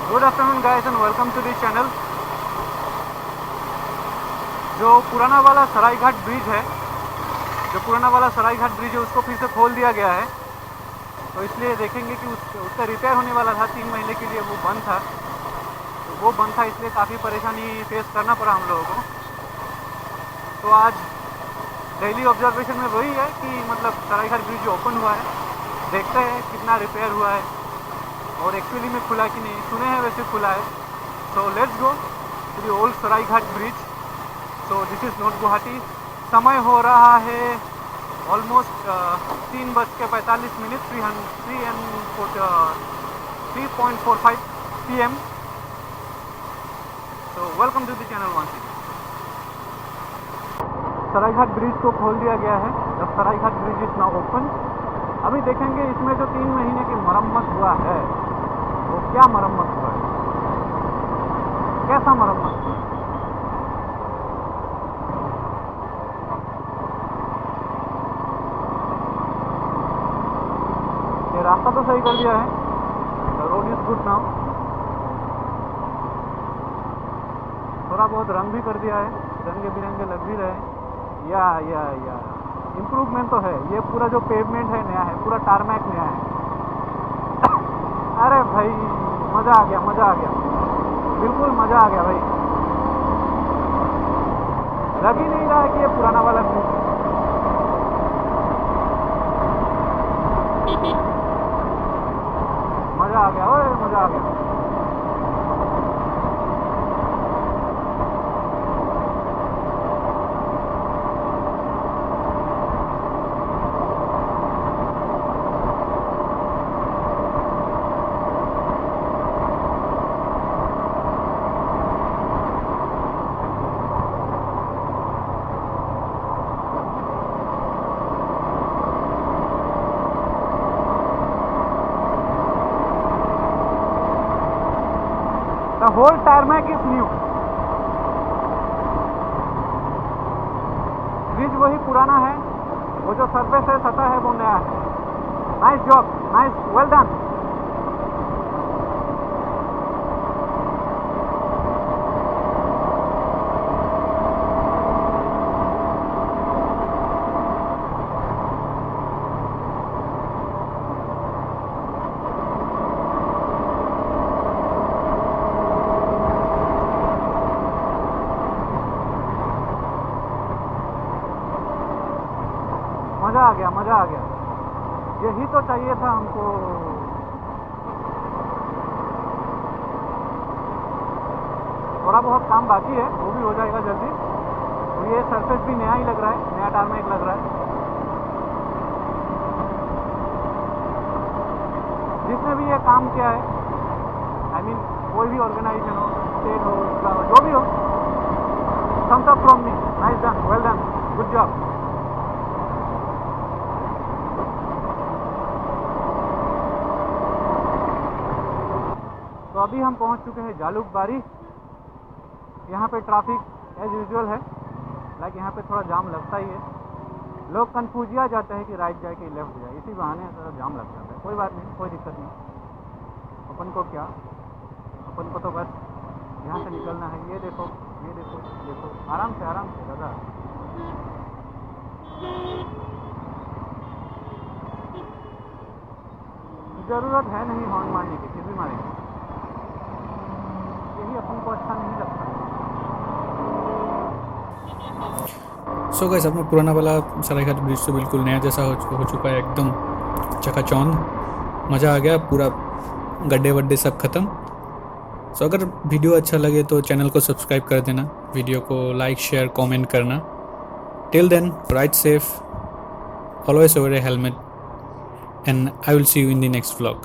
Good afternoon guys and welcome to this channel. जो पुराना वाला सरायघाट ब्रिज है उसको फिर से खोल दिया गया है। तो इसलिए देखेंगे कि उसका रिपेयर होने वाला था 3 महीने के लिए, वो बंद था। इसलिए काफ़ी परेशानी फेस करना पड़ा हम लोगों को। तो आज डेली ऑब्जर्वेशन में वही है कि मतलब सरायघाट ब्रिज जो ओपन हुआ है, देखते हैं कितना रिपेयर हुआ है और एक्चुअली में खुला कि नहीं। सुने हैं वैसे खुला है। So let's go to the old Saraighat bridge. So this is north Guwahati. समय हो रहा है almost 3:45 3:45 PM। So welcome to the channel once again. Saraighat bridge को खोल दिया गया है। The Saraighat bridge is now open. अभी देखेंगे इसमें जो 3 महीने की मरम्मत हुआ है वो क्या मरम्मत हुआ है, कैसा मरम्मत हुआ है। ये रास्ता तो सही कर दिया है। The road is good now. थोड़ा बहुत रंग भी कर दिया है, रंगे बिरंगे लग भी रहे हैं। या इम्प्रूवमेंट तो है। ये पूरा जो पेवमेंट है नया है, पूरा टारमैक नया है। अरे भाई मज़ा आ गया, बिल्कुल मज़ा आ गया भाई। लग ही नहीं रहा है कि ये पुराना वाला ब्रिज है। मज़ा आ गया, ओए मज़ा आ गया। The whole tarmac is new. Bridge वही पुराना है, वो जो सरफेस है, सतह है, वो नया है। Nice job, nice, well done. मज़ा आ गया। यही तो चाहिए था हमको। थोड़ा बहुत काम बाकी है, वो भी हो जाएगा जल्दी। और ये सरफेस भी नया ही लग रहा है, नया टारमैक लग रहा है। जिसने भी ये काम किया है, आई मीन कोई भी ऑर्गेनाइजेशन हो, स्टेट हो, जो भी हो, thumbs up from me. Nice done, well done, good job. तो अभी हम पहुंच चुके हैं जालूकबारी। यहाँ पे ट्रैफिक एज यूजुअल है, लाइक यहाँ पे थोड़ा जाम लगता ही है। लोग कन्फ्यूजिया जाते हैं कि राइट जाए कि लेफ्ट जाए, इसी बहाने थोड़ा जाम लग जाता है। कोई बात नहीं, कोई दिक्कत नहीं। अपन को क्या, अपन को तो बस यहाँ से निकलना है। ये देखो, आराम से दादा। ज़रूरत है नहीं हॉर्न मारने की, फिर भी मारेंगे। यही अपन को अच्छा नहीं लगता। सो गाइस, अपना पुराना वाला सरायघाट ब्रिज तो बिल्कुल नया जैसा हो चुका है, एकदम चकाचौंध। मज़ा आ गया, पूरा गड्ढे वड्ढे सब ख़त्म। सो अगर वीडियो अच्छा लगे तो चैनल को सब्सक्राइब कर देना, वीडियो को लाइक शेयर कमेंट करना। Till then, ride safe, always wear a helmet, and I will see you in the next vlog.